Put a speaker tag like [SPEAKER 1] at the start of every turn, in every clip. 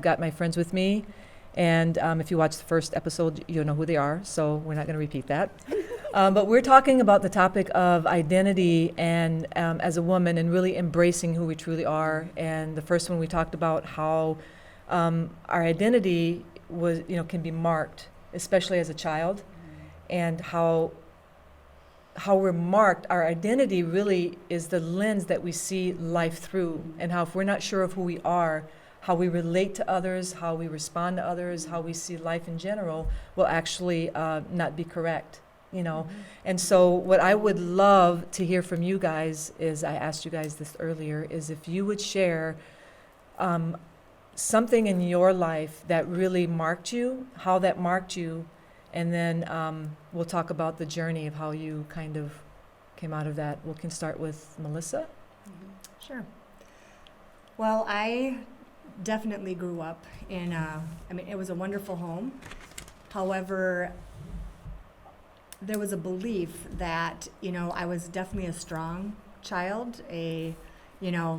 [SPEAKER 1] got my friends with me. And if you watch the first episode, you'll know who they are, so we're not going to repeat that. But we're talking about the topic of identity and as a woman and really embracing who we truly are. And the first one we talked about how our identity can be marked, especially as a child, and how we're marked. Our identity really is the lens that we see life through, and how if we're not sure of who we are, how we relate to others, how we respond to others, how we see life in general will actually not be correct, And so what I would love to hear from you guys is, I asked you guys this earlier, is if you would share something in your life that really marked you, how that marked you, and then we'll talk about the journey of how you kind of came out of that. We can start with Melissa.
[SPEAKER 2] Sure. Well, I definitely grew up in it was a wonderful home. However, there was a belief that, I was definitely a strong child,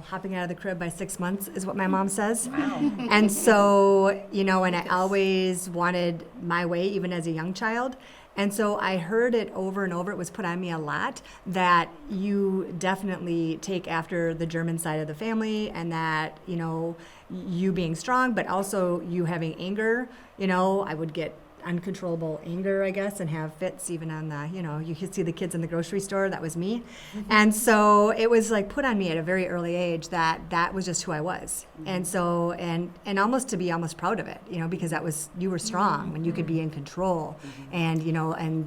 [SPEAKER 2] hopping out of the crib by 6 months is what my mom says.
[SPEAKER 1] Wow.
[SPEAKER 2] And so, and I always wanted my way, even as a young child. And so I heard it over and over, it was put on me a lot, that you definitely take after the German side of the family, and that, you being strong, but also you having anger. I would get uncontrollable anger, I guess, and have fits even on the, you could see the kids in the grocery store, that was me. Mm-hmm. And so it was like put on me at a very early age that was just who I was. Mm-hmm. And so, and almost to be almost proud of it, because you were strong when you could be in control, and,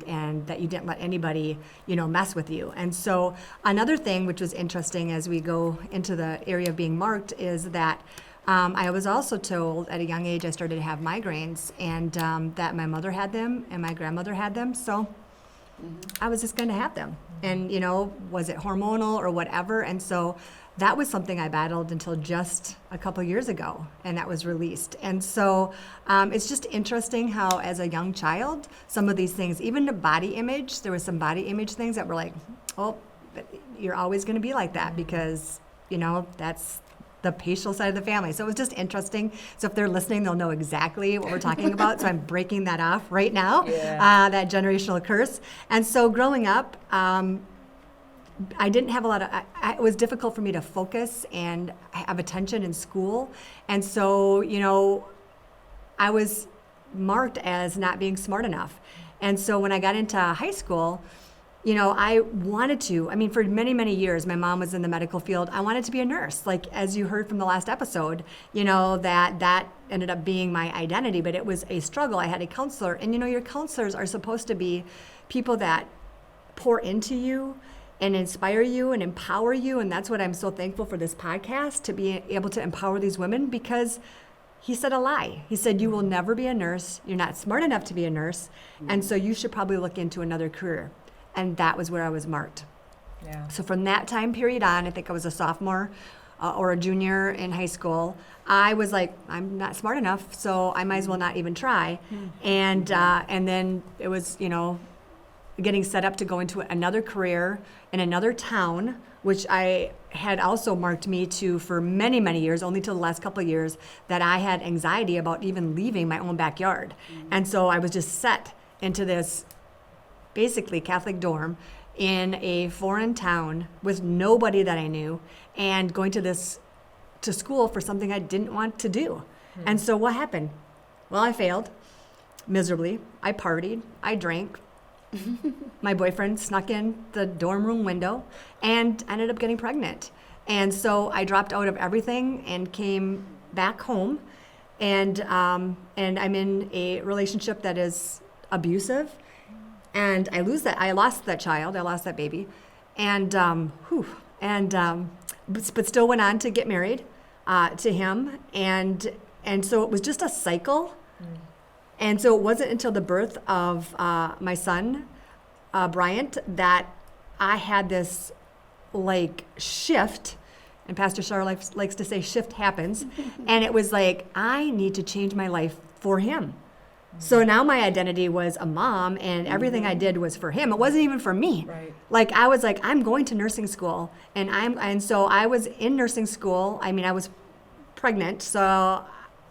[SPEAKER 2] and that you didn't let anybody, mess with you. And so another thing which was interesting as we go into the area of being marked is that I was also told at a young age I started to have migraines, and that my mother had them and my grandmother had them, so I was just going to have them. And, was it hormonal or whatever? And so that was something I battled until just a couple years ago, and that was released. And so it's just interesting how, as a young child, some of these things, even the body image, there was some body image things that were like, oh, you're always going to be like that because, that's the facial side of the family. So it was just interesting. So if they're listening, they'll know exactly what we're talking about. So I'm breaking that off right now, that generational curse. And so growing up, I didn't have a lot of, it was difficult for me to focus and have attention in school. And so, I was marked as not being smart enough. And so when I got into high school, I wanted to, for many, many years, my mom was in the medical field. I wanted to be a nurse. Like, as you heard from the last episode, that ended up being my identity, but it was a struggle. I had a counselor, and your counselors are supposed to be people that pour into you and inspire you and empower you. And that's what I'm so thankful for this podcast, to be able to empower these women, because he said a lie. He said, you will never be a nurse. You're not smart enough to be a nurse. And so you should probably look into another career. And that was where I was marked.
[SPEAKER 1] Yeah. So
[SPEAKER 2] from that time period on, I think I was a sophomore or a junior in high school, I was like, I'm not smart enough, so I might as well not even try. And then it was, getting set up to go into another career in another town, which I had also marked me to for many, many years, only till the last couple of years, that I had anxiety about even leaving my own backyard. And so I was just set into this basically Catholic dorm in a foreign town with nobody that I knew, and going to school for something I didn't want to do. And so what happened? Well, I failed miserably. I partied, I drank. My boyfriend snuck in the dorm room window and ended up getting pregnant. And so I dropped out of everything and came back home, and I'm in a relationship that is abusive. And I lost that child. I lost that baby, and but still went on to get married to him, and so it was just a cycle. And so it wasn't until the birth of my son, Bryant, that I had this shift. And Pastor Shar likes to say shift happens, and it was like, I need to change my life for him. So now my identity was a mom, and everything I did was for him. It wasn't even for me.
[SPEAKER 1] Right.
[SPEAKER 2] I was like, I'm going to nursing school, and so I was in nursing school. I was pregnant, so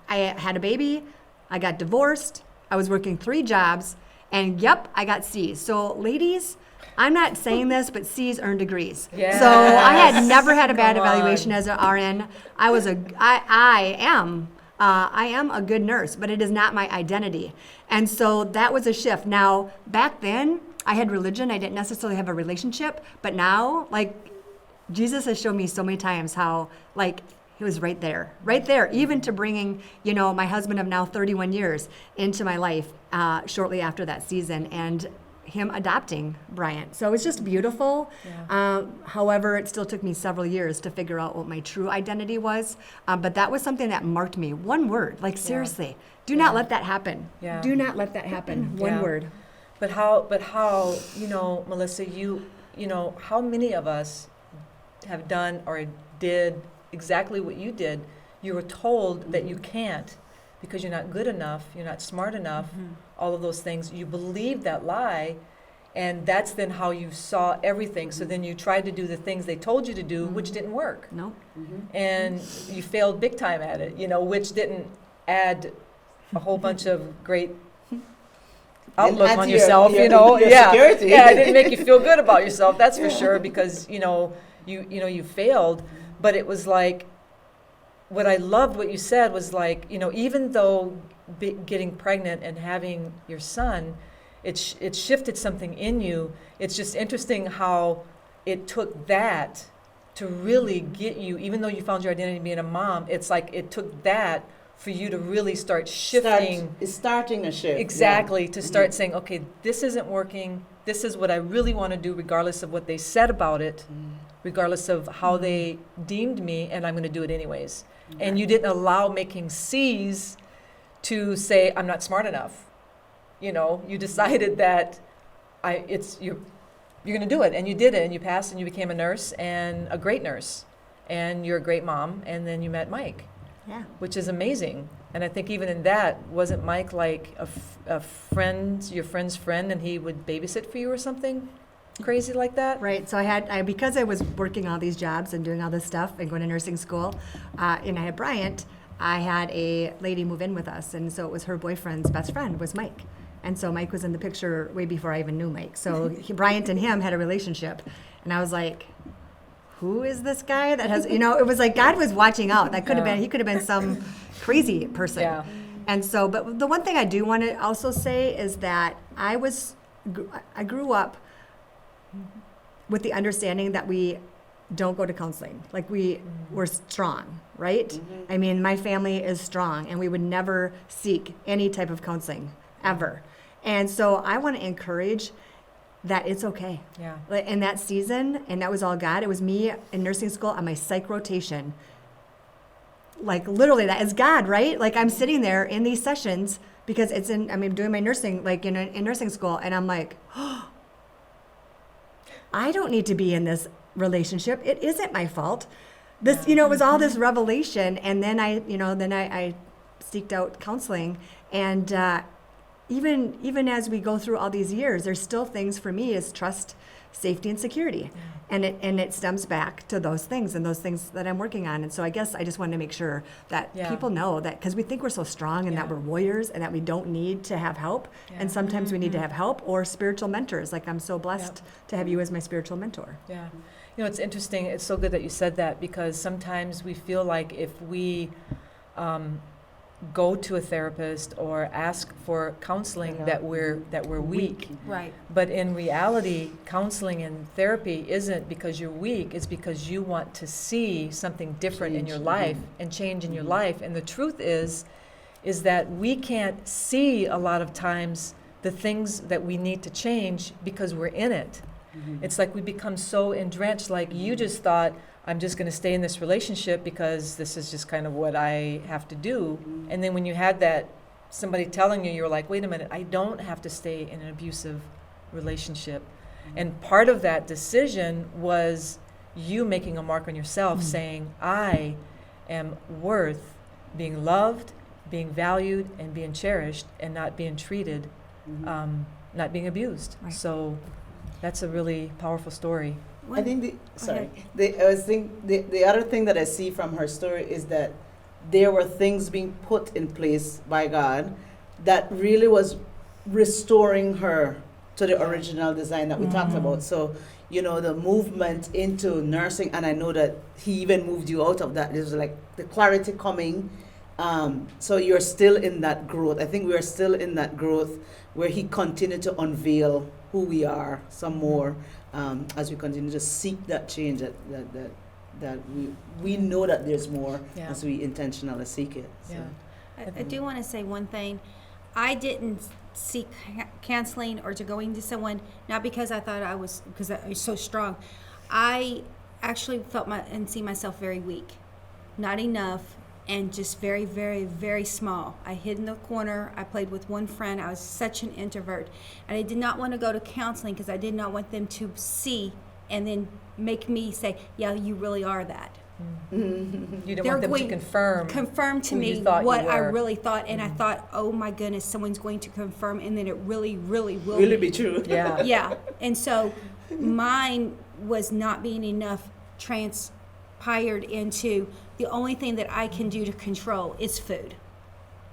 [SPEAKER 2] I had a baby, I got divorced, I was working 3 jobs, and yep, I got C's. So ladies, I'm not saying this, but C's earn degrees.
[SPEAKER 1] Yes.
[SPEAKER 2] So I had never had a bad
[SPEAKER 1] Come
[SPEAKER 2] evaluation
[SPEAKER 1] on.
[SPEAKER 2] as an RN. I am a good nurse, but it is not my identity. And so that was a shift. Now, back then, I had religion. I didn't necessarily have a relationship. But now, like, Jesus has shown me so many times how, like, he was right there, even to bringing, my husband of now 31 years into my life shortly after that season. And him adopting Bryant. So it's just beautiful.
[SPEAKER 1] Yeah.
[SPEAKER 2] However, it still took me several years to figure out what my true identity was. But that was something that marked me. One word, like seriously, do not let that happen.
[SPEAKER 1] Yeah.
[SPEAKER 2] Do not let that happen. One
[SPEAKER 1] Yeah.
[SPEAKER 2] word.
[SPEAKER 1] But how, Melissa, how many of us have done or did exactly what you did? You were told that you can't because you're not good enough, you're not smart enough, all of those things. You believed that lie, and that's then how you saw everything. So then you tried to do the things they told you to do, which didn't work.
[SPEAKER 2] No.
[SPEAKER 1] And you failed big time at it, which didn't add a whole bunch of great outlook
[SPEAKER 3] add
[SPEAKER 1] on
[SPEAKER 3] to
[SPEAKER 1] yourself,
[SPEAKER 3] your
[SPEAKER 1] yeah.
[SPEAKER 3] security.
[SPEAKER 1] Yeah, it didn't make you feel good about yourself, that's for sure, because, you failed. But it was like, what I loved what you said was like, even though getting pregnant and having your son, it shifted something in you. It's just interesting how it took that to really get you, even though you found your identity being a mom, it's like it took that for you to really start shifting.
[SPEAKER 3] It's starting a shift.
[SPEAKER 1] Exactly, to start saying, okay, this isn't working. This is what I really want to do, regardless of what they said about it, regardless of how they deemed me, and I'm going to do it anyways. And you didn't allow making C's to say, I'm not smart enough. You decided that you're going to do it, and you did it, and you passed, and you became a nurse, and a great nurse, and you're a great mom, and then you met Mike.
[SPEAKER 2] Yeah.
[SPEAKER 1] Which is amazing. And I think even in that, wasn't Mike like a friend, your friend's friend, and he would babysit for you or something crazy like that?
[SPEAKER 2] Right. So because I was working all these jobs and doing all this stuff and going to nursing school, and I had Bryant, I had a lady move in with us. And so it was her boyfriend's best friend was Mike. And so Mike was in the picture way before I even knew Mike. So Bryant and him had a relationship. And I was like, who is this guy that has, it was like God was watching out. That could have been, he could have been some crazy person.
[SPEAKER 1] Yeah.
[SPEAKER 2] And so, but the one thing I do want to also say is that I grew up with the understanding that we don't go to counseling. Like we're strong, right? I mean, my family is strong, and we would never seek any type of counseling ever. And so I want to encourage that it's okay.
[SPEAKER 1] Yeah.
[SPEAKER 2] In that season, and that was all God. It was me in nursing school on my psych rotation. Like literally, that is God, right? Like I'm sitting there in these sessions because I'm doing my nursing, like in nursing school, and I'm like, oh, I don't need to be in this relationship. It isn't my fault. This, it was all this revelation, and then I seeked out counseling, and even as we go through all these years, there's still things for me is trust, safety, and security, and it stems back to those things and those things that I'm working on. And so I guess I just wanted to make sure that people know that, because we think we're so strong and that we're warriors and that we don't need to have help, and sometimes we need to have help or spiritual mentors. Like I'm so blessed to have you as my spiritual mentor.
[SPEAKER 1] Yeah. It's interesting. It's so good that you said that, because sometimes we feel like if we go to a therapist or ask for counseling that we're weak.
[SPEAKER 2] Right.
[SPEAKER 1] But in reality, counseling and therapy isn't because you're weak, it's because you want to see something different in your life and change in your life. And the truth is that we can't see a lot of times the things that we need to change because we're in it. It's like we become so entrenched, like you just thought, I'm just going to stay in this relationship because this is just kind of what I have to do. And then when you had that, somebody telling you, you're like, wait a minute, I don't have to stay in an abusive relationship. And part of that decision was you making a mark on yourself, saying, I am worth being loved, being valued, and being cherished, and not being treated, not being abused.
[SPEAKER 2] Right.
[SPEAKER 1] So that's a really powerful story.
[SPEAKER 3] I think the other thing that I see from her story is that there were things being put in place by God that really was restoring her to the original design that we talked about. So, you know, the movement into nursing, and I know that he even moved you out of that. There's like the clarity coming. So you're still in that growth. I think we're still in that growth where he continued to unveil who we are some more, as we continue to seek that change that we know that there's more as we intentionally seek it. So.
[SPEAKER 4] Yeah. I do want to say one thing. I didn't seek counseling or to going to someone, not because I thought I was so strong. I actually felt and see myself very weak, not enough, and just very, very, very small. I hid in the corner. I played with one friend. I was such an introvert. And I did not want to go to counseling because I did not want them to see and then make me say, yeah, you really are that.
[SPEAKER 1] You don't want them to confirm
[SPEAKER 4] to
[SPEAKER 1] who
[SPEAKER 4] me
[SPEAKER 1] you thought
[SPEAKER 4] what
[SPEAKER 1] you
[SPEAKER 4] I
[SPEAKER 1] were.
[SPEAKER 4] really thought, and I thought, oh my goodness, someone's going to confirm, and then it really, really will
[SPEAKER 3] Really be true.
[SPEAKER 1] Yeah.
[SPEAKER 4] yeah. And so mine was not being enough transpired into the only thing that I can do to control is food.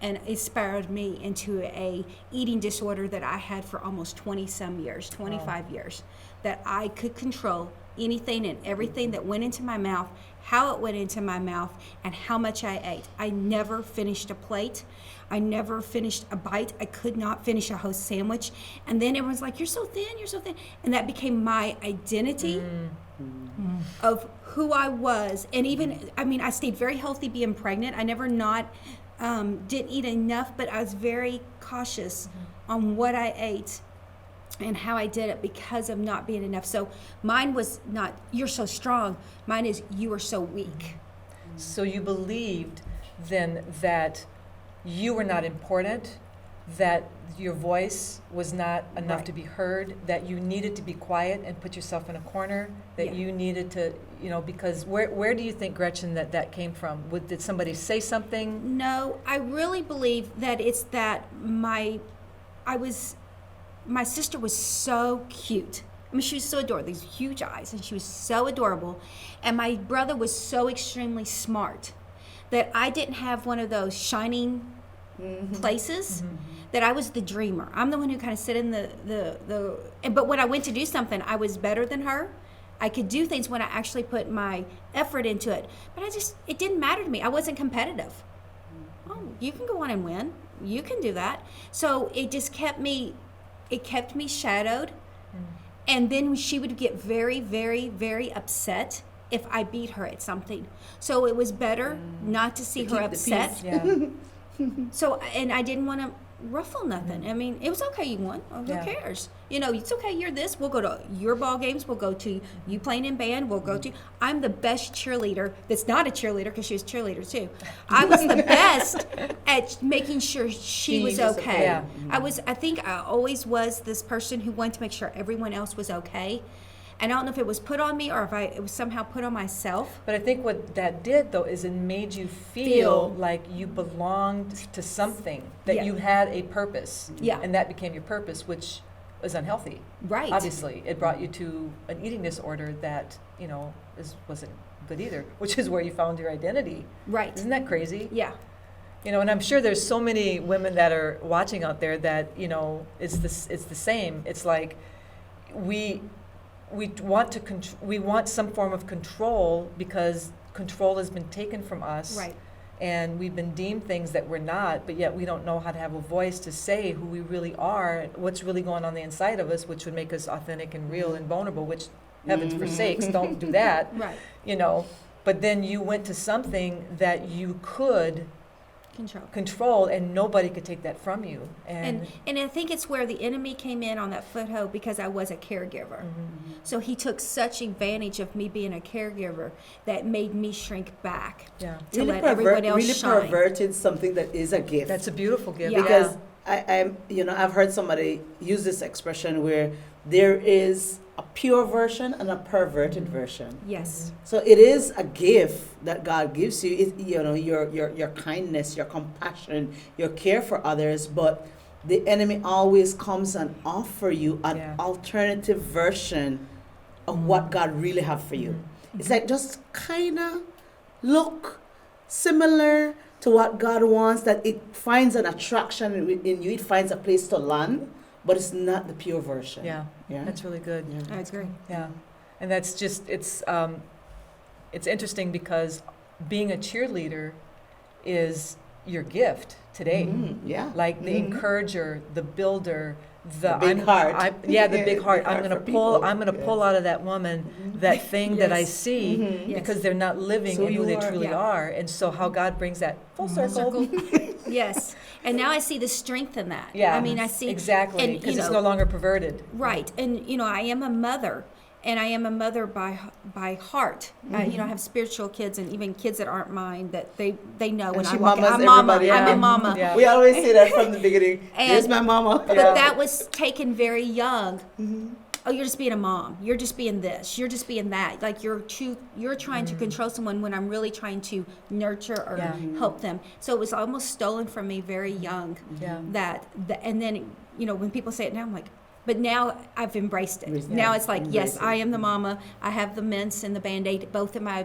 [SPEAKER 4] And it spiraled me into a eating disorder that I had for almost 20 some years, 25 years, that I could control anything and everything that went into my mouth, how it went into my mouth, and how much I ate. I never finished a plate. I never finished a bite. I could not finish a whole sandwich. And then everyone's like, you're so thin, you're so thin. And that became my identity of who I was. And even, I mean, I stayed very healthy being pregnant. I never didn't eat enough, but I was very cautious on what I ate and how I did it because of not being enough. So mine was not, you're so strong. Mine is, you are so weak.
[SPEAKER 1] So you believed then that you were not important, that your voice was not enough
[SPEAKER 4] Right.
[SPEAKER 1] to be heard, that you needed to be quiet and put yourself in a corner, that
[SPEAKER 4] Yeah.
[SPEAKER 1] you needed to, you know, because where do you think, Gretchen, that came from? Did somebody say something?
[SPEAKER 4] No, I really believe that it's that my sister was so cute. I mean, she was so adorable, these huge eyes, and she was so adorable. And my brother was so extremely smart that I didn't have one of those shining places, that I was the dreamer. I'm the one who kind of sit in but when I went to do something, I was better than her. I could do things when I actually put my effort into it. But it didn't matter to me. I wasn't competitive. Oh, you can go on and win. You can do that. So it just kept me shadowed. And then she would get very, very, very upset if I beat her at something. So it was better not to see
[SPEAKER 3] To
[SPEAKER 4] her
[SPEAKER 3] keep the
[SPEAKER 4] upset.
[SPEAKER 3] peace.
[SPEAKER 1] Yeah.
[SPEAKER 4] So, and I didn't want to ruffle nothing. I mean, it was okay, you won. Oh,
[SPEAKER 1] Yeah.
[SPEAKER 4] who cares? You know, it's okay, you're this. We'll go to your ball games. We'll go to you playing in band. We'll go to, I'm the best cheerleader that's not a cheerleader because she was a cheerleader too. I was the best at making sure she was okay.
[SPEAKER 1] Yeah.
[SPEAKER 4] I think I always was this person who wanted to make sure everyone else was okay. And I don't know if it was put on me or if it was somehow put on myself.
[SPEAKER 1] But I think what that did, though, is it made you feel like you belonged to something, that
[SPEAKER 4] Yeah.
[SPEAKER 1] you had a purpose.
[SPEAKER 4] Yeah.
[SPEAKER 1] And that became your purpose, which was unhealthy.
[SPEAKER 4] Right.
[SPEAKER 1] Obviously, it brought you to an eating disorder that, you know, wasn't good either, which is where you found your identity.
[SPEAKER 4] Right.
[SPEAKER 1] Isn't that crazy?
[SPEAKER 4] Yeah.
[SPEAKER 1] You know, and I'm sure there's so many women that are watching out there that, you know, it's the same. It's like we want some form of control because control has been taken from us.
[SPEAKER 4] Right.
[SPEAKER 1] And we've been deemed things that we're not, but yet we don't know how to have a voice to say who we really are, what's really going on the inside of us, which would make us authentic and real and vulnerable, which, heavens forsakes, don't do that.
[SPEAKER 4] Right.
[SPEAKER 1] You know, but then you went to something that you could control and nobody could take that from you.
[SPEAKER 4] And I think it's where the enemy came in on that foothold because I was a caregiver. So he took such advantage of me being a caregiver that made me shrink back
[SPEAKER 1] Yeah.
[SPEAKER 4] to let everyone else
[SPEAKER 3] really
[SPEAKER 4] shine.
[SPEAKER 3] perverted something that is a gift.
[SPEAKER 1] That's a beautiful gift.
[SPEAKER 4] Yeah.
[SPEAKER 3] Because I've heard somebody use this expression where there is a pure version and a perverted version.
[SPEAKER 4] Yes.
[SPEAKER 3] So it is a gift that God gives you. Your kindness, your compassion, your care for others. But the enemy always comes and offer you an alternative version of what God really have for you. It's like just kind of look similar to what God wants, that it finds an attraction in you, it finds a place to land, but it's not the pure version.
[SPEAKER 1] Yeah,
[SPEAKER 3] Yeah.
[SPEAKER 1] that's really good.
[SPEAKER 3] Yeah.
[SPEAKER 4] I agree.
[SPEAKER 1] Yeah, and that's just it's interesting because being a cheerleader is your gift today.
[SPEAKER 3] Yeah.
[SPEAKER 1] Like the encourager, the builder, the
[SPEAKER 3] big heart.
[SPEAKER 1] the big heart.
[SPEAKER 3] Big
[SPEAKER 1] I'm
[SPEAKER 3] heart
[SPEAKER 1] gonna
[SPEAKER 3] for
[SPEAKER 1] pull.
[SPEAKER 3] people.
[SPEAKER 1] I'm gonna pull
[SPEAKER 3] Yes.
[SPEAKER 1] out of that woman that thing that I
[SPEAKER 4] Yes.
[SPEAKER 1] see
[SPEAKER 4] Yes.
[SPEAKER 1] because they're not living
[SPEAKER 3] So
[SPEAKER 1] in who
[SPEAKER 3] you
[SPEAKER 1] they
[SPEAKER 3] are.
[SPEAKER 1] truly
[SPEAKER 4] Yeah.
[SPEAKER 1] are. And so how God brings that full circle.
[SPEAKER 4] Yes. And now I see the strength in that.
[SPEAKER 1] Yeah,
[SPEAKER 4] I mean, I see
[SPEAKER 1] exactly,
[SPEAKER 4] and,
[SPEAKER 1] because
[SPEAKER 4] you
[SPEAKER 1] it's
[SPEAKER 4] know,
[SPEAKER 1] no longer perverted.
[SPEAKER 4] right. And you know, I am a mother, and I am a mother by heart. You know, I have spiritual kids and even kids that aren't mine that they know when
[SPEAKER 3] she
[SPEAKER 4] I walk in.
[SPEAKER 3] mamas
[SPEAKER 4] I'm mama.
[SPEAKER 3] everybody.
[SPEAKER 4] I'm
[SPEAKER 1] Yeah.
[SPEAKER 4] a mama.
[SPEAKER 1] Yeah.
[SPEAKER 3] We always say that from the beginning.
[SPEAKER 4] And-
[SPEAKER 3] Here's my mama.
[SPEAKER 4] But that was taken very young. Oh, you're just being a mom. You're just being this. You're just being that. Like you're trying to control someone when I'm really trying to nurture or
[SPEAKER 1] Yeah.
[SPEAKER 4] help them. So it was almost stolen from me very young.
[SPEAKER 1] Yeah.
[SPEAKER 4] And then you know when people say it now, I'm like, but now I've embraced it.
[SPEAKER 3] Yeah.
[SPEAKER 4] Now it's like, yes,
[SPEAKER 3] Embrace it.
[SPEAKER 4] I am the mama. I have the mints and the Band-Aid both in my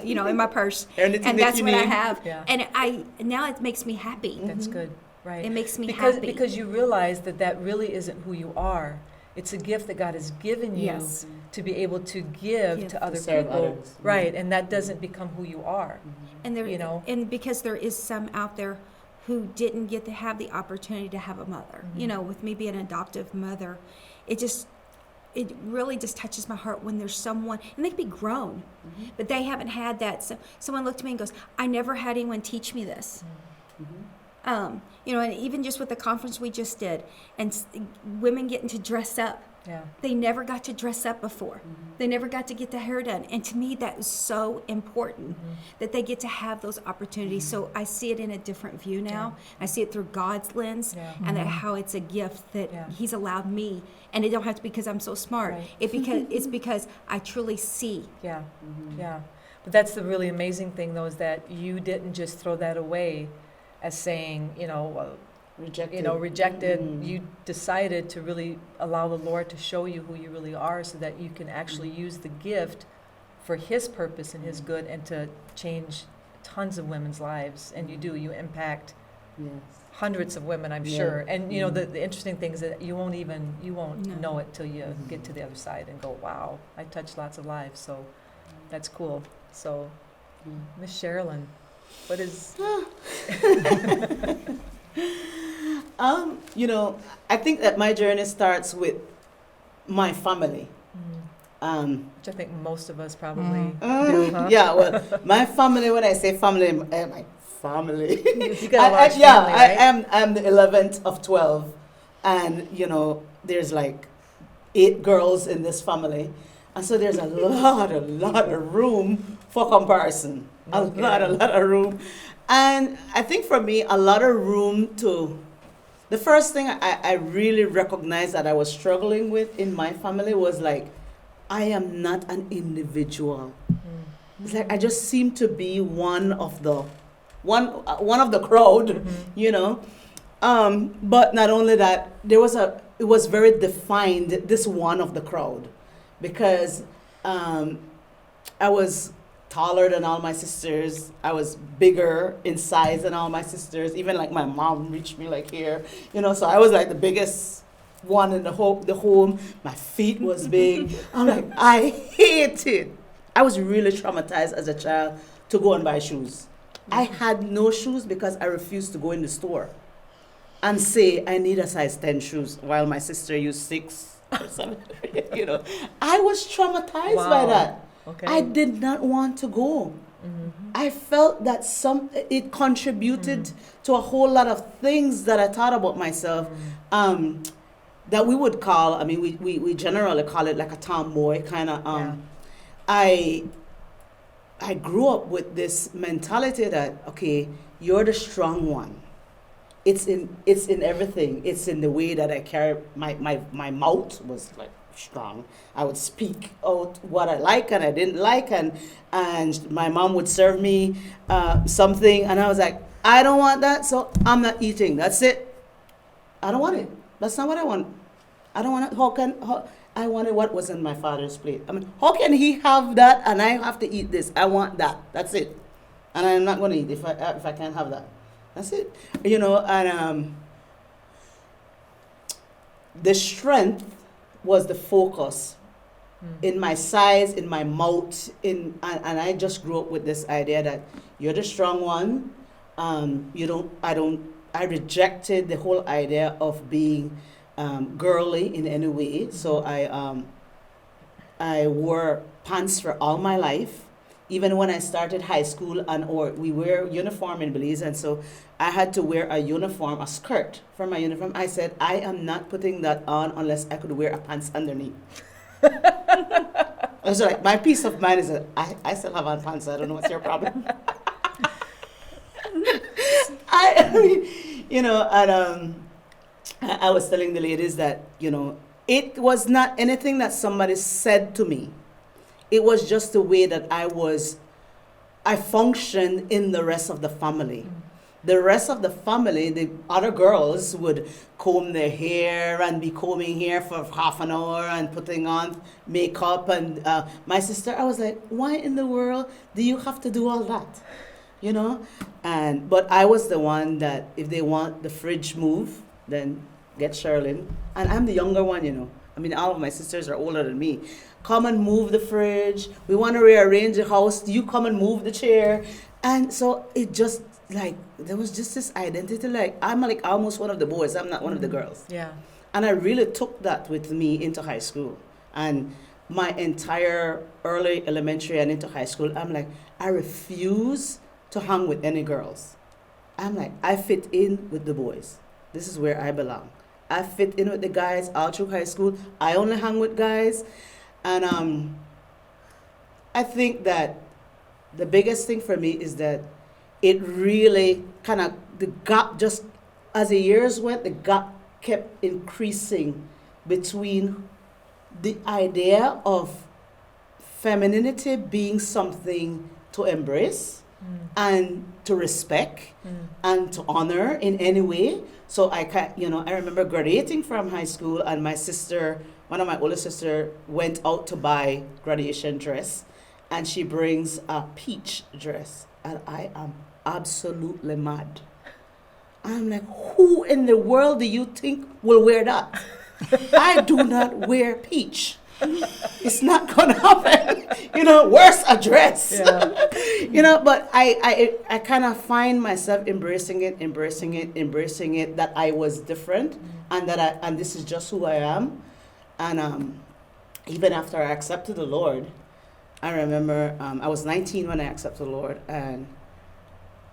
[SPEAKER 4] you know, in my purse,
[SPEAKER 3] Anything
[SPEAKER 4] and
[SPEAKER 3] that
[SPEAKER 4] that's
[SPEAKER 3] you
[SPEAKER 4] what I
[SPEAKER 3] need.
[SPEAKER 4] have.
[SPEAKER 1] Yeah.
[SPEAKER 4] And now it makes me happy.
[SPEAKER 1] That's good, right?
[SPEAKER 4] It makes me
[SPEAKER 1] because,
[SPEAKER 4] happy.
[SPEAKER 1] Because you realize that really isn't who you are. It's a gift that God has given you
[SPEAKER 4] Yes.
[SPEAKER 1] to be able to give to other
[SPEAKER 3] serve
[SPEAKER 1] people,
[SPEAKER 3] others.
[SPEAKER 1] right? And that doesn't become who you are.
[SPEAKER 4] And there,
[SPEAKER 1] You know?
[SPEAKER 4] and because there is some out there who didn't get to have the opportunity to have a mother. You know, with me being an adoptive mother, it really just touches my heart when there's someone, and they can be grown, but they haven't had that. So someone looked at me and goes, "I never had anyone teach me this." You know, and even just with the conference we just did, and women getting to dress up.
[SPEAKER 1] Yeah.
[SPEAKER 4] They never got to dress up before. They never got to get their hair done. And to me, that is so important that they get to have those opportunities. So I see it in a different view now. I see it through God's lens
[SPEAKER 1] Yeah.
[SPEAKER 4] and that how it's a gift that
[SPEAKER 1] Yeah.
[SPEAKER 4] He's allowed me. And it don't have to be because I'm so smart.
[SPEAKER 1] Right.
[SPEAKER 4] It's because I truly see.
[SPEAKER 1] Yeah, yeah. But that's the really amazing thing, though, is that you didn't just throw that away as saying, rejected. You decided to really allow the Lord to show you who you really are so that you can actually use the gift for His purpose and His good and to change tons of women's lives. And you do. You impact
[SPEAKER 3] Yes.
[SPEAKER 1] hundreds of women, I'm
[SPEAKER 3] Yeah.
[SPEAKER 1] sure. And, the interesting thing is that you won't
[SPEAKER 4] No.
[SPEAKER 1] know it till you get to the other side and go, wow, I touched lots of lives. So that's cool. So, Miss Sherilyn, what is...
[SPEAKER 3] I think that my journey starts with my family.
[SPEAKER 1] Which I think most of us probably do, huh?
[SPEAKER 3] Yeah, well, my family, when I say family, my family.
[SPEAKER 1] You got a large family, right?
[SPEAKER 3] I'm the 11th of 12. And, there's like 8 girls in this family. And so there's a lot of room for comparison.
[SPEAKER 1] Okay.
[SPEAKER 3] A lot of room. And I think for me, a lot of room to... The first thing I really recognized that I was struggling with in my family was like, I am not an individual. It's like I just seem to be one of the crowd, But not only that, it was very defined, this one of the crowd, because I was taller than all my sisters. I was bigger in size than all my sisters. Even like my mom reached me like here, so I was like the biggest one in the home. My feet was big. I'm like, I hate it. I was really traumatized as a child to go and buy shoes. I had no shoes because I refused to go in the store and say I need a size 10 shoes while my sister used 6 or 7. I was traumatized by
[SPEAKER 1] Wow.
[SPEAKER 3] that.
[SPEAKER 1] Okay.
[SPEAKER 3] I did not want to go. I felt that it contributed to a whole lot of things that I thought about myself that we would call, we generally call it like a tomboy kind of. I grew up with this mentality that, okay, you're the strong one. It's in everything. It's in the way that I carry my mouth was like strong. I would speak out what I like and I didn't like, and my mom would serve me something, and I was like, I don't want that, so I'm not eating. That's it. I don't want it. That's not what I want. I don't want it. I wanted what was in my father's plate. How can he have that and I have to eat this? I want that. That's it. and I'm not going to eat if I can't have that. That's it. You know, and the strength was the focus in my size, in my mouth, and I just grew up with this idea that you're the strong one. I rejected the whole idea of being girly in any way. So I wore pants for all my life, even when I started high school, or we wear uniform in Belize, and so I had to wear a uniform, a skirt for my uniform. I said, I am not putting that on unless I could wear a pants underneath. I was like, my peace of mind is that I still have on pants, so I don't know what's your problem. I was telling the ladies that, it was not anything that somebody said to me. It was just the way that I functioned in the rest of the family. The rest of the family, the other girls would comb their hair and be combing hair for half an hour and putting on makeup. And my sister, I was like, why in the world do you have to do all that? But I was the one that if they want the fridge moved, then get Sherilyn. And I'm the younger one, I mean, all of my sisters are older than me. Come and move the fridge. We want to rearrange the house. You come and move the chair. And so it just there was just this identity, I'm almost one of the boys. I'm not one of the girls.
[SPEAKER 1] Yeah.
[SPEAKER 3] And I really took that with me into high school. And my entire early elementary and into high school, I'm like, I refuse to hang with any girls. I'm like, I fit in with the boys. This is where I belong. I fit in with the guys all through high school. I only hang with guys. And I think that the biggest thing for me is that it really the gap, just as the years went, the gap kept increasing between the idea of femininity being something to embrace and to respect and to honor in any way. So I remember graduating from high school, and my sister, one of my older sister, went out to buy graduation dress, and she brings a peach dress, and I am absolutely mad. I'm like, who in the world do you think will wear that? I do not wear peach. It's not gonna happen. Where's a dress?
[SPEAKER 1] Yeah.
[SPEAKER 3] But I kind of find myself embracing it, that I was different, and this is just who I am. And even after I accepted the Lord, I remember I was 19 when I accepted the Lord, and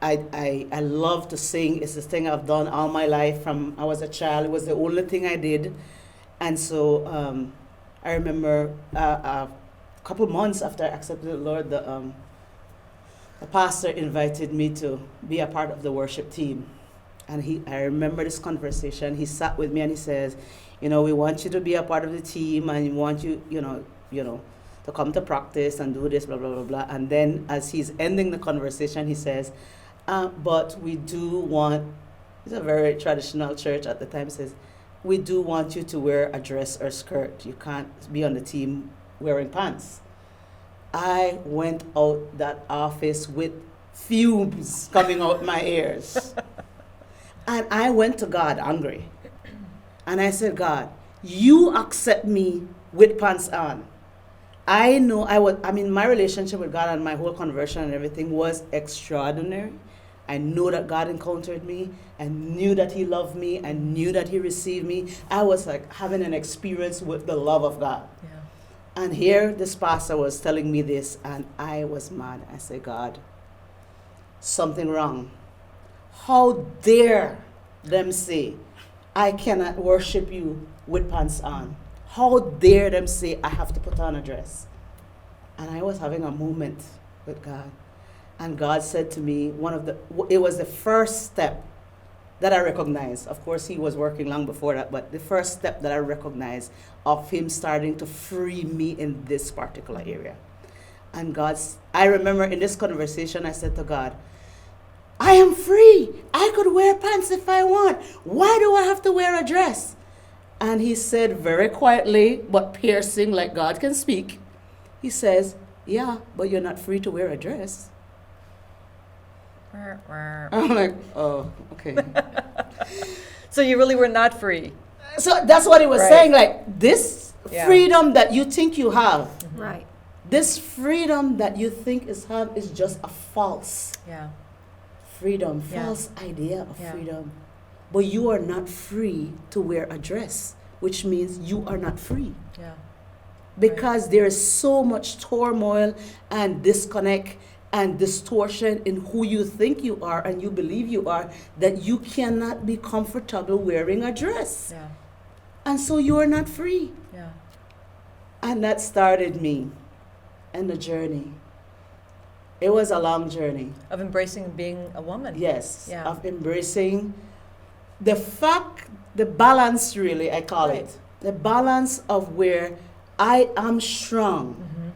[SPEAKER 3] I love to sing. It's this thing I've done all my life from I was a child. It was the only thing I did. And so I remember a couple months after I accepted the Lord, the pastor invited me to be a part of the worship team. And I remember this conversation. He sat with me and he says, we want you to be a part of the team, and we want you, to come to practice and do this, blah, blah, blah, blah. And then as he's ending the conversation, he says, but we do want, it's a very traditional church at the time, says, we do want you to wear a dress or skirt. You can't be on the team wearing pants. I went out that office with fumes coming out my ears. And I went to God angry. And I said, God, you accept me with pants on. I know my relationship with God and my whole conversion and everything was extraordinary. I know that God encountered me. I knew that he loved me. I knew that he received me. I was like having an experience with the love of God. Yeah. And here this pastor was telling me this, and I was mad. I said, God, something wrong. How dare them say, I cannot worship you with pants on? How dare them say I have to put on a dress? And I was having a moment with God. And God said to me, it was the first step that I recognized. Of course, he was working long before that, but the first step that I recognized of him starting to free me in this particular area. And I remember in this conversation, I said to God, I am free. I could wear pants if I want. Why do I have to wear a dress? And he said very quietly, but piercing like God can speak, he says, yeah, but you're not free to wear a dress. I'm like, oh, okay.
[SPEAKER 1] So you really were not free.
[SPEAKER 3] So that's what he was
[SPEAKER 1] Right.
[SPEAKER 3] saying. Like, this
[SPEAKER 1] Yeah.
[SPEAKER 3] freedom that you think you have,
[SPEAKER 4] Right.
[SPEAKER 3] this freedom that you think is just a false
[SPEAKER 1] Yeah.
[SPEAKER 3] freedom,
[SPEAKER 1] Yeah.
[SPEAKER 3] false idea of
[SPEAKER 1] Yeah.
[SPEAKER 3] freedom. But you are not free to wear a dress, which means you are not free.
[SPEAKER 1] Yeah.
[SPEAKER 3] Because there is so much turmoil and disconnect and distortion in who you think you are and you believe you are, that you cannot be comfortable wearing a dress.
[SPEAKER 1] Yeah.
[SPEAKER 3] And so you are not free.
[SPEAKER 1] Yeah.
[SPEAKER 3] And that started me and the journey. It was a long journey.
[SPEAKER 1] Of embracing being a woman.
[SPEAKER 3] Yes.
[SPEAKER 1] Yeah.
[SPEAKER 3] Of embracing the fact, the balance, really, I call
[SPEAKER 1] Right.
[SPEAKER 3] it. The balance of where I am strong.
[SPEAKER 1] Mm-hmm.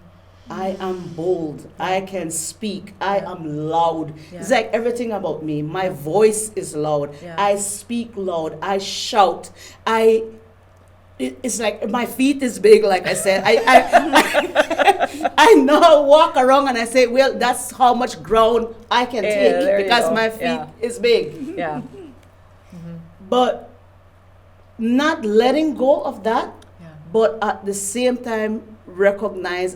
[SPEAKER 3] I am bold. I can speak. I am loud.
[SPEAKER 1] Yeah.
[SPEAKER 3] It's like everything about me. My voice is loud.
[SPEAKER 1] Yeah.
[SPEAKER 3] I speak loud. I shout. It's like my feet is big, like I said. I know I walk around and I say, well, that's how much ground I can
[SPEAKER 1] Yeah,
[SPEAKER 3] take
[SPEAKER 1] there you
[SPEAKER 3] because
[SPEAKER 1] go.
[SPEAKER 3] my feet
[SPEAKER 1] Yeah.
[SPEAKER 3] is big.
[SPEAKER 1] Yeah.
[SPEAKER 3] But not letting go of that,
[SPEAKER 1] Yeah.
[SPEAKER 3] but at the same time recognize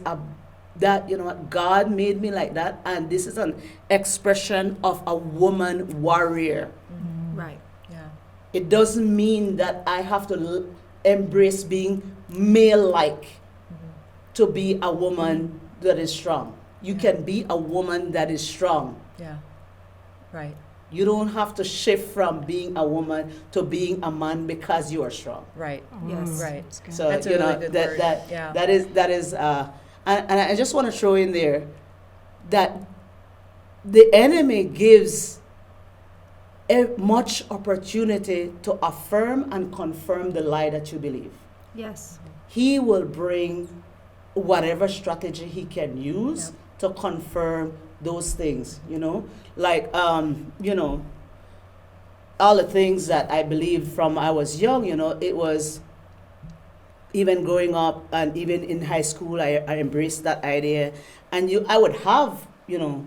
[SPEAKER 3] that, you know what, God made me like that, and this is an expression of a woman warrior.
[SPEAKER 4] Right.
[SPEAKER 1] Yeah.
[SPEAKER 3] It doesn't mean that I have to embrace being male-like to be a woman that is strong. You can be a woman that is strong.
[SPEAKER 1] Yeah. Right.
[SPEAKER 3] You don't have to shift from being a woman to being a man because you are strong.
[SPEAKER 1] Right.
[SPEAKER 4] Yes.
[SPEAKER 1] Right.
[SPEAKER 3] So
[SPEAKER 1] That's a
[SPEAKER 3] you
[SPEAKER 1] really
[SPEAKER 3] know
[SPEAKER 1] good
[SPEAKER 3] that
[SPEAKER 1] word.
[SPEAKER 3] that
[SPEAKER 1] Yeah.
[SPEAKER 3] that is and I just want to throw in there that the enemy gives much opportunity to affirm and confirm the lie that you believe.
[SPEAKER 4] Yes.
[SPEAKER 3] He will bring whatever strategy he can use to confirm those things, you know, like you know, all the things that I believe from I was young, you know, it was even growing up and even in high school, I embraced that idea. And I would have, you know,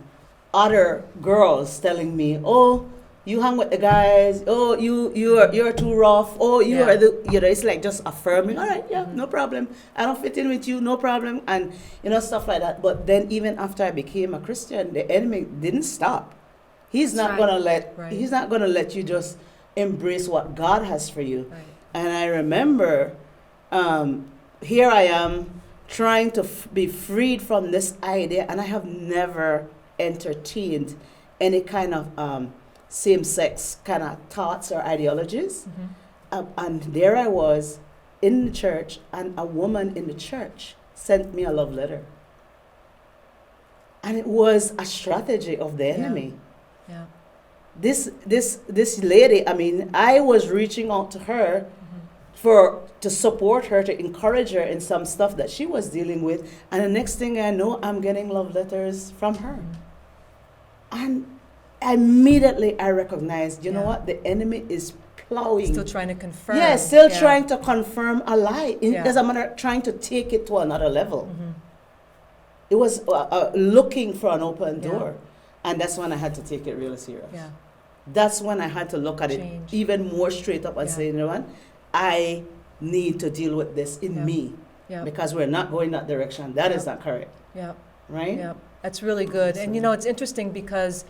[SPEAKER 3] other girls telling me, oh, you hang with the guys, oh, you're too rough, oh, you
[SPEAKER 1] Yeah.
[SPEAKER 3] are the, you know, it's like just affirming, all right, yeah, no problem. I don't fit in with you, no problem. And, you know, stuff like that. But then even after I became a Christian, the enemy didn't stop. He's
[SPEAKER 4] That's
[SPEAKER 3] not
[SPEAKER 4] right.
[SPEAKER 3] gonna let,
[SPEAKER 1] Right.
[SPEAKER 3] he's not gonna let you just embrace what God has for you.
[SPEAKER 1] Right.
[SPEAKER 3] And I remember, here I am trying to be freed from this idea, and I have never entertained any kind of same-sex kind of thoughts or ideologies. And there I was in the church, and a woman in the church sent me a love letter. And it was a strategy of the enemy.
[SPEAKER 1] Yeah.
[SPEAKER 3] This lady, I mean, I was reaching out to her to support her, to encourage her in some stuff that she was dealing with, and the next thing I know, I'm getting love letters from her. And immediately I recognized, you know
[SPEAKER 1] Yeah.
[SPEAKER 3] what, the enemy is plowing.
[SPEAKER 1] Still trying to confirm.
[SPEAKER 3] Yeah, still
[SPEAKER 1] Yeah.
[SPEAKER 3] trying to confirm a lie.
[SPEAKER 1] Yeah.
[SPEAKER 3] As a matter, trying to take it to another level. It was looking for an open
[SPEAKER 1] Yeah.
[SPEAKER 3] door, and that's when I had to take it really serious.
[SPEAKER 1] Yeah.
[SPEAKER 3] That's when I had to look at
[SPEAKER 1] Change.
[SPEAKER 3] it even more straight up and
[SPEAKER 1] Yeah.
[SPEAKER 3] say, you know what, I need to deal with this in
[SPEAKER 1] Yeah.
[SPEAKER 3] me
[SPEAKER 1] Yeah.
[SPEAKER 3] because we're not going that direction. That is not correct,
[SPEAKER 1] Yeah.
[SPEAKER 3] right?
[SPEAKER 1] Yeah, that's really good. And you know, it's interesting because,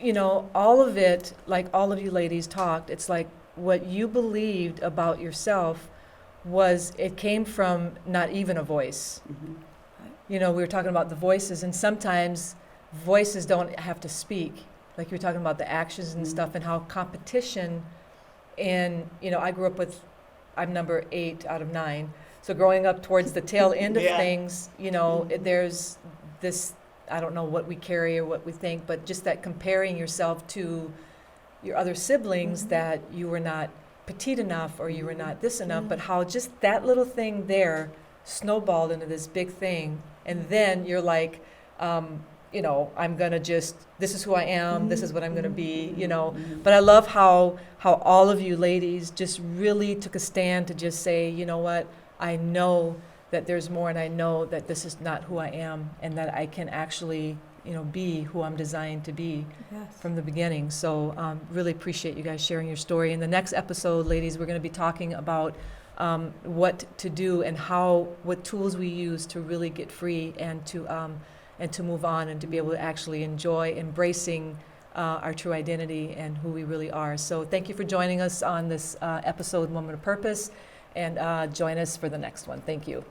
[SPEAKER 1] you know, all of it, like all of you ladies talked, it's like what you believed about yourself it came from not even a voice.
[SPEAKER 3] Mhm.
[SPEAKER 1] You know, we were talking about the voices, and sometimes voices don't have to speak. Like you were talking about the actions and stuff, and how competition, and, you know, I grew up with, I'm number 8 out of 9. So growing up towards the tail end of
[SPEAKER 3] Yeah.
[SPEAKER 1] things, you know, there's this, I don't know what we carry or what we think, but just that comparing yourself to your other siblings, that you were not petite enough or you were not this enough, but how just that little thing there snowballed into this big thing. And then you're like, you know, I'm gonna just, this is who I am, this is what I'm gonna be, you know. But I love how all of you ladies just really took a stand to just say, you know what, I know that there's more, and I know that this is not who I am, and that I can actually be who I'm designed to be
[SPEAKER 4] Yes.
[SPEAKER 1] from the beginning. So really appreciate you guys sharing your story. In the next episode, ladies, we're going to be talking about what to do and what tools we use to really get free and to move on and to be able to actually enjoy embracing our true identity and who we really are. So thank you for joining us on this episode, Woman of Purpose, and join us for the next one. Thank you.